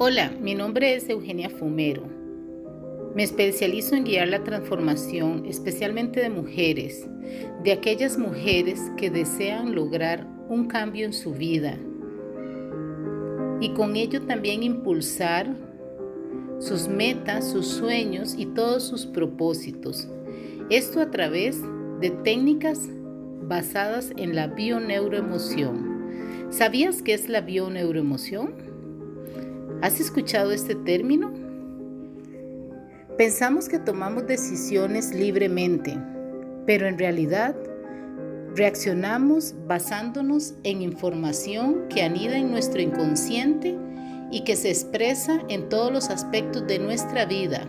Hola, mi nombre es Eugenia Fumero. Me especializo en guiar la transformación, especialmente de mujeres, de aquellas mujeres que desean lograr un cambio en su vida y con ello también impulsar sus metas, sus sueños y todos sus propósitos. Esto a través de técnicas basadas en la bioneuroemoción. ¿Sabías qué es la bioneuroemoción? ¿Has escuchado este término? Pensamos que tomamos decisiones libremente, pero en realidad reaccionamos basándonos en información que anida en nuestro inconsciente y que se expresa en todos los aspectos de nuestra vida,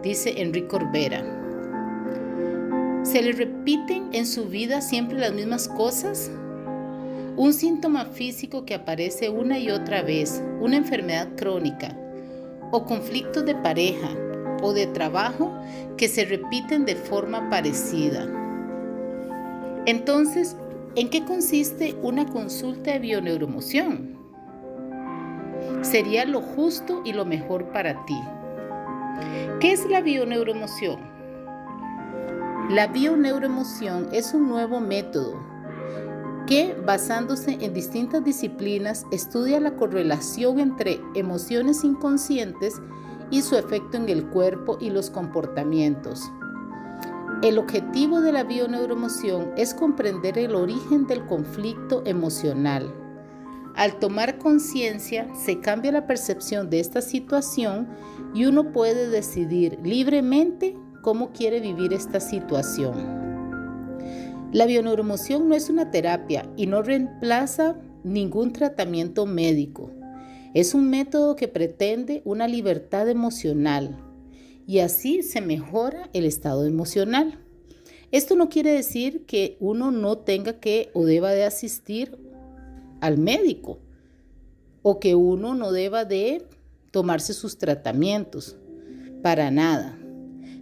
dice Enrique Corbera. ¿Se le repiten en su vida siempre las mismas cosas? Un síntoma físico que aparece una y otra vez, una enfermedad crónica, o conflictos de pareja o de trabajo que se repiten de forma parecida. Entonces, ¿en qué consiste una consulta de bioneuroemoción? Sería lo justo y lo mejor para ti. ¿Qué es la bioneuroemoción? La bioneuroemoción es un nuevo método que, basándose en distintas disciplinas, estudia la correlación entre emociones inconscientes y su efecto en el cuerpo y los comportamientos. El objetivo de la bioneuroemoción es comprender el origen del conflicto emocional. Al tomar conciencia, se cambia la percepción de esta situación y uno puede decidir libremente cómo quiere vivir esta situación. La bioneuroemoción no es una terapia y no reemplaza ningún tratamiento médico. Es un método que pretende una libertad emocional y así se mejora el estado emocional. Esto no quiere decir que uno no tenga que o deba de asistir al médico o que uno no deba de tomarse sus tratamientos. Para nada.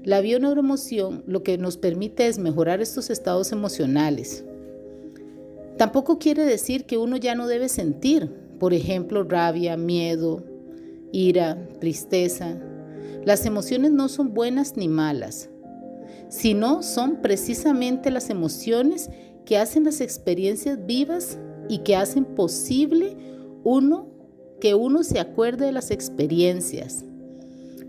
La bioneuroemoción lo que nos permite es mejorar estos estados emocionales. Tampoco quiere decir que uno ya no debe sentir, por ejemplo, rabia, miedo, ira, tristeza. Las emociones no son buenas ni malas, sino son precisamente las emociones que hacen las experiencias vivas y que hacen posible que uno se acuerde de las experiencias.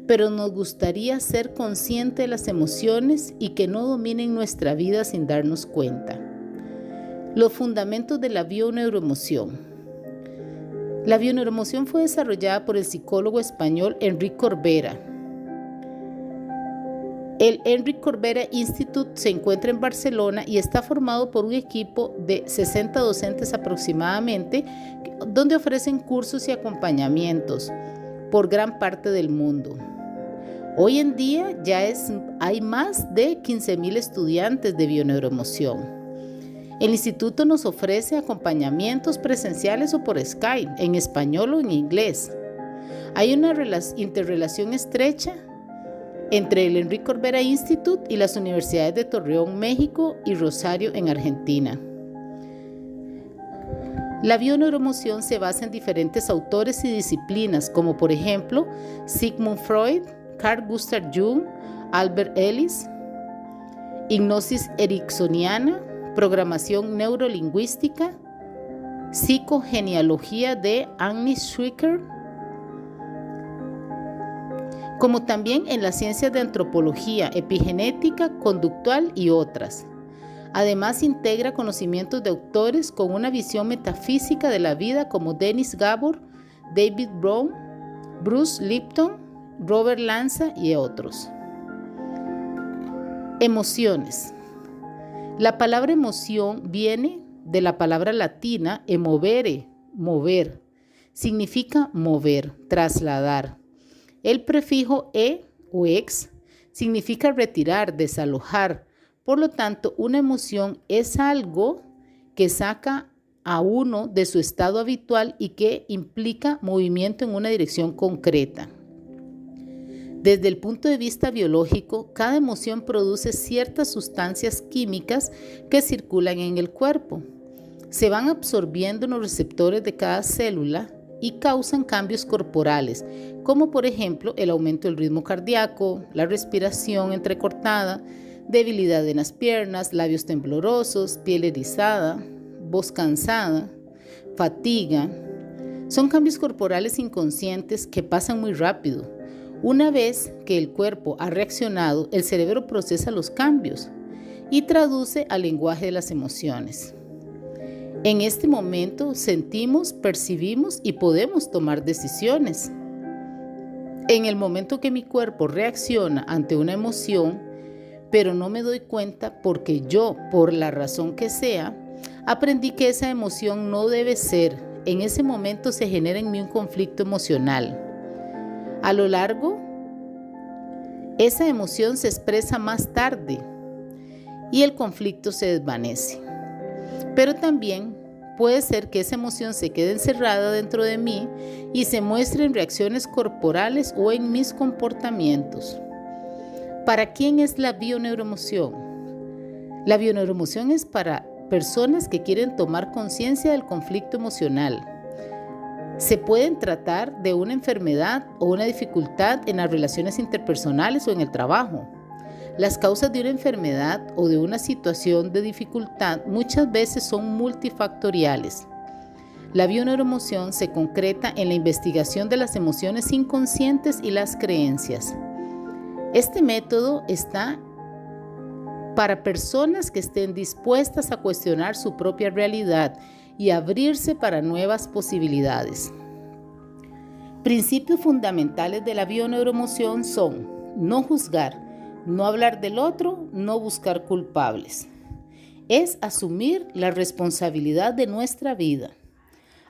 Pero nos gustaría ser consciente de las emociones y que no dominen nuestra vida sin darnos cuenta. Los fundamentos de la bioneuroemoción. La bioneuroemoción fue desarrollada por el psicólogo español Enrique Corbera. El Enrique Corbera Institute se encuentra en Barcelona y está formado por un equipo de 60 docentes aproximadamente, donde ofrecen cursos y acompañamientos por gran parte del mundo. Hoy en día hay más de 15,000 estudiantes de bioneuroemoción. El instituto nos ofrece acompañamientos presenciales o por Skype, en español o en inglés. Hay una interrelación estrecha entre el Enrique Corbera Institute y las universidades de Torreón, México y Rosario en Argentina. La bioneuroemoción se basa en diferentes autores y disciplinas, como por ejemplo Sigmund Freud, Carl Gustav Jung, Albert Ellis, hipnosis ericksoniana, programación neurolingüística, psicogenealogía de Agnes Schwicker, como también en las ciencias de antropología, epigenética, conductual y otras. Además, integra conocimientos de autores con una visión metafísica de la vida como Dennis Gabor, David Brown, Bruce Lipton, Robert Lanza y otros. Emociones. La palabra emoción viene de la palabra latina emovere, mover. Significa mover, trasladar. El prefijo e o ex significa retirar, desalojar. Por lo tanto, una emoción es algo que saca a uno de su estado habitual y que implica movimiento en una dirección concreta. Desde el punto de vista biológico, cada emoción produce ciertas sustancias químicas que circulan en el cuerpo. Se van absorbiendo en los receptores de cada célula y causan cambios corporales, como por ejemplo el aumento del ritmo cardíaco, la respiración entrecortada, debilidad en las piernas, labios temblorosos, piel erizada, voz cansada, fatiga. Son cambios corporales inconscientes que pasan muy rápido. Una vez que el cuerpo ha reaccionado, el cerebro procesa los cambios y traduce al lenguaje de las emociones. En este momento sentimos, percibimos y podemos tomar decisiones. En el momento que mi cuerpo reacciona ante una emoción, pero no me doy cuenta porque yo, por la razón que sea, aprendí que esa emoción no debe ser. En ese momento se genera en mí un conflicto emocional. A lo largo, esa emoción se expresa más tarde y el conflicto se desvanece. Pero también puede ser que esa emoción se quede encerrada dentro de mí y se muestre en reacciones corporales o en mis comportamientos. ¿Para quién es la bioneuroemoción? La bioneuroemoción es para personas que quieren tomar conciencia del conflicto emocional. Se pueden tratar de una enfermedad o una dificultad en las relaciones interpersonales o en el trabajo. Las causas de una enfermedad o de una situación de dificultad muchas veces son multifactoriales. La bioneuroemoción se concreta en la investigación de las emociones inconscientes y las creencias. Este método está para personas que estén dispuestas a cuestionar su propia realidad y abrirse para nuevas posibilidades. Principios fundamentales de la bioneuroemoción son no juzgar, no hablar del otro, no buscar culpables. Es asumir la responsabilidad de nuestra vida.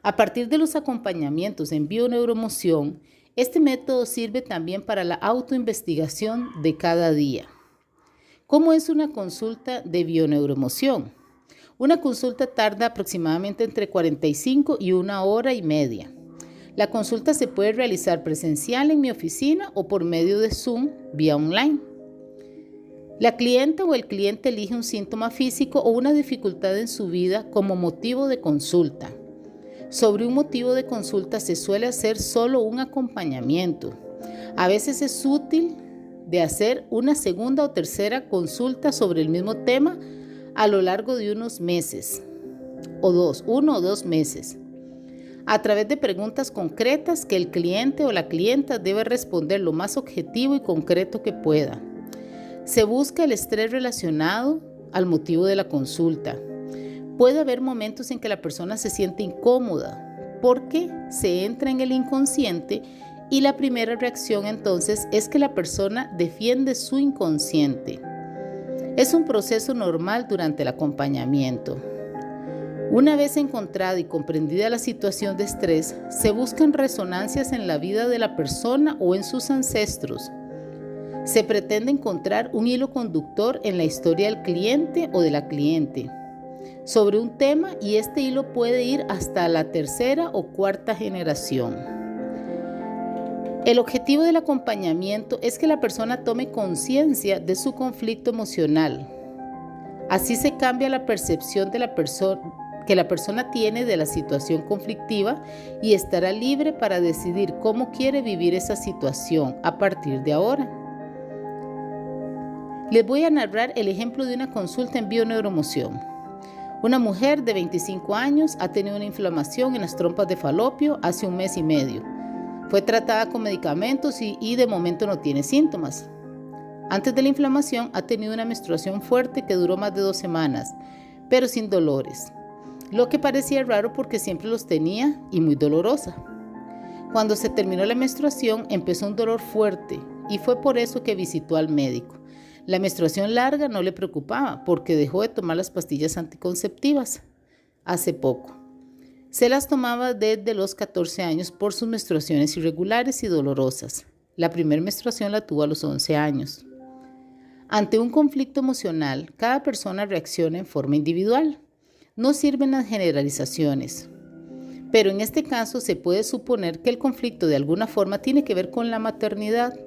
A partir de los acompañamientos en bioneuroemoción, este método sirve también para la autoinvestigación de cada día. ¿Cómo es una consulta de bioneuroemoción? Una consulta tarda aproximadamente entre 45 y 1 hora y media. La consulta se puede realizar presencial en mi oficina o por medio de Zoom vía online. La clienta o el cliente elige un síntoma físico o una dificultad en su vida como motivo de consulta. Sobre un motivo de consulta se suele hacer solo un acompañamiento. A veces es útil de hacer una segunda o tercera consulta sobre el mismo tema a lo largo de unos meses, uno o dos meses, a través de preguntas concretas que el cliente o la clienta debe responder lo más objetivo y concreto que pueda. Se busca el estrés relacionado al motivo de la consulta. Puede haber momentos en que la persona se siente incómoda porque se entra en el inconsciente y la primera reacción entonces es que la persona defiende su inconsciente. Es un proceso normal durante el acompañamiento. Una vez encontrada y comprendida la situación de estrés, se buscan resonancias en la vida de la persona o en sus ancestros. Se pretende encontrar un hilo conductor en la historia del cliente o de la cliente sobre un tema y este hilo puede ir hasta la tercera o cuarta generación. El objetivo del acompañamiento es que la persona tome conciencia de su conflicto emocional. Así se cambia la percepción de que la persona tiene de la situación conflictiva y estará libre para decidir cómo quiere vivir esa situación a partir de ahora. Les voy a narrar el ejemplo de una consulta en bioneuroemoción. Una mujer de 25 años ha tenido una inflamación en las trompas de falopio hace 1 mes y medio. Fue tratada con medicamentos y de momento no tiene síntomas. Antes de la inflamación ha tenido una menstruación fuerte que duró más de 2 semanas, pero sin dolores, lo que parecía raro porque siempre los tenía y muy dolorosa. Cuando se terminó la menstruación empezó un dolor fuerte y fue por eso que visitó al médico. La menstruación larga no le preocupaba porque dejó de tomar las pastillas anticonceptivas hace poco. Se las tomaba desde los 14 años por sus menstruaciones irregulares y dolorosas. La primera menstruación la tuvo a los 11 años. Ante un conflicto emocional, cada persona reacciona en forma individual. No sirven las generalizaciones. Pero en este caso se puede suponer que el conflicto de alguna forma tiene que ver con la maternidad,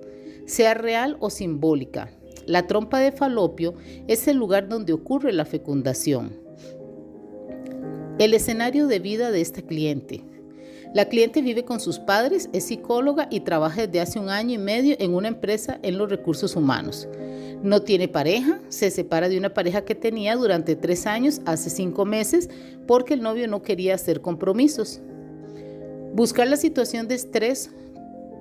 sea real o simbólica. La trompa de falopio es el lugar donde ocurre la fecundación. El escenario de vida de esta cliente. La cliente vive con sus padres, es psicóloga y trabaja desde hace 1 año y medio en una empresa en los recursos humanos. No tiene pareja, se separa de una pareja que tenía durante 3 años, hace 5 meses, porque el novio no quería hacer compromisos. Buscar la situación de estrés,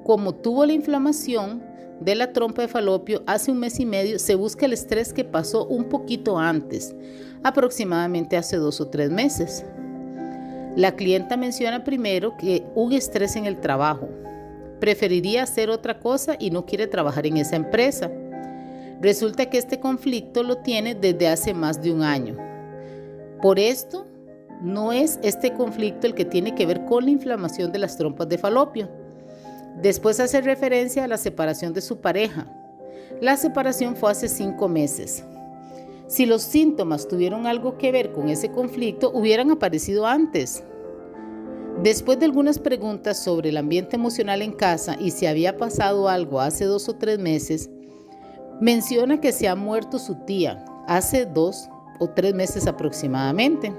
como tuvo la inflamación de la trompa de falopio hace 1 mes y medio, se busca el estrés que pasó un poquito antes, aproximadamente hace 2 o 3 meses. La clienta menciona primero que un estrés en el trabajo. Preferiría hacer otra cosa y no quiere trabajar en esa empresa. Resulta que este conflicto lo tiene desde hace más de 1 año. Por esto, no es este conflicto el que tiene que ver con la inflamación de las trompas de falopio. Después hace referencia a la separación de su pareja. La separación fue hace 5 meses. Si los síntomas tuvieron algo que ver con ese conflicto, hubieran aparecido antes. Después de algunas preguntas sobre el ambiente emocional en casa y si había pasado algo hace 2 o 3 meses, menciona que se ha muerto su tía hace 2 o 3 meses aproximadamente.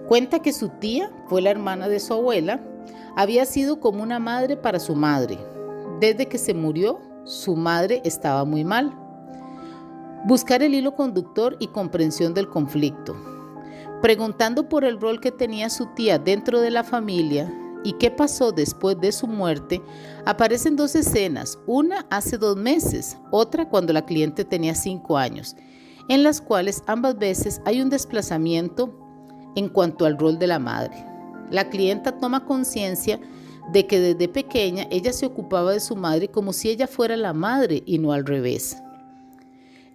Cuenta que su tía fue la hermana de su abuela, había sido como una madre para su madre. Desde que se murió, su madre estaba muy mal. Buscar el hilo conductor y comprensión del conflicto. Preguntando por el rol que tenía su tía dentro de la familia y qué pasó después de su muerte, aparecen 2 escenas, una hace 2 meses, otra cuando la cliente tenía 5 años, en las cuales ambas veces hay un desplazamiento en cuanto al rol de la madre. La clienta toma conciencia de que desde pequeña ella se ocupaba de su madre como si ella fuera la madre y no al revés.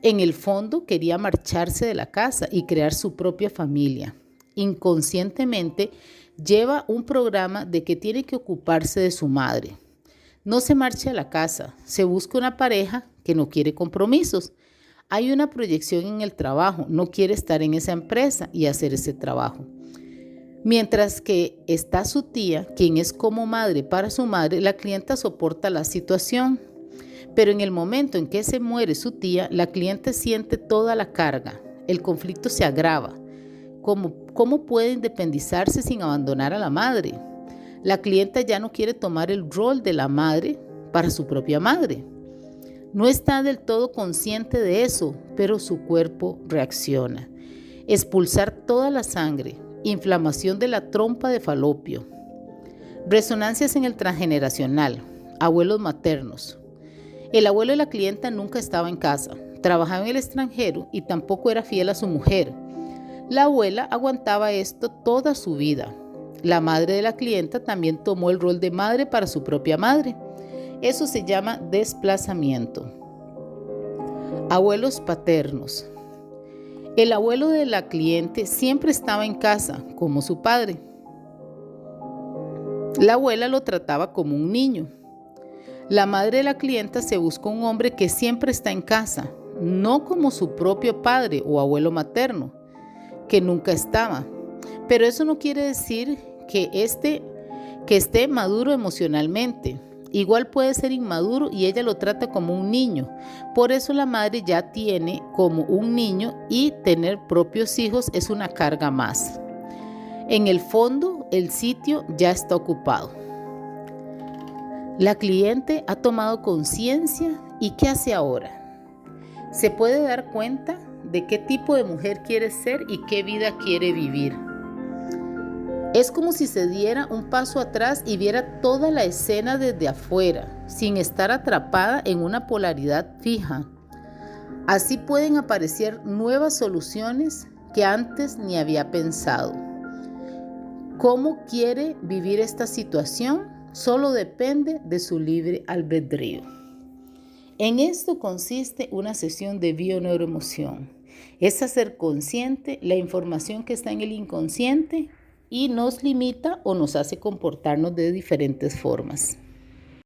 En el fondo quería marcharse de la casa y crear su propia familia. Inconscientemente lleva un programa de que tiene que ocuparse de su madre. No se marcha a la casa, se busca una pareja que no quiere compromisos. Hay una proyección en el trabajo, no quiere estar en esa empresa y hacer ese trabajo. Mientras que está su tía, quien es como madre para su madre, la clienta soporta la situación. Pero en el momento en que se muere su tía, la cliente siente toda la carga. El conflicto se agrava. ¿Cómo puede independizarse sin abandonar a la madre? La clienta ya no quiere tomar el rol de la madre para su propia madre. No está del todo consciente de eso, pero su cuerpo reacciona. Expulsar toda la sangre, inflamación de la trompa de falopio, resonancias en el transgeneracional, abuelos maternos. El abuelo de la clienta nunca estaba en casa, trabajaba en el extranjero y tampoco era fiel a su mujer. La abuela aguantaba esto toda su vida. La madre de la clienta también tomó el rol de madre para su propia madre. Eso se llama desplazamiento. Abuelos paternos. El abuelo de la cliente siempre estaba en casa, como su padre. La abuela lo trataba como un niño. La madre de la clienta se buscó un hombre que siempre está en casa, no como su propio padre o abuelo materno, que nunca estaba. Pero eso no quiere decir que esté maduro emocionalmente. Igual puede ser inmaduro y ella lo trata como un niño. Por eso la madre ya tiene como un niño y tener propios hijos es una carga más. En el fondo, el sitio ya está ocupado. La cliente ha tomado conciencia y ¿qué hace ahora? Se puede dar cuenta de qué tipo de mujer quiere ser y qué vida quiere vivir. Es como si se diera un paso atrás y viera toda la escena desde afuera, sin estar atrapada en una polaridad fija. Así pueden aparecer nuevas soluciones que antes ni había pensado. ¿Cómo quiere vivir esta situación? Solo depende de su libre albedrío. En esto consiste una sesión de bioneuroemoción. Es hacer consciente la información que está en el inconsciente y nos limita o nos hace comportarnos de diferentes formas.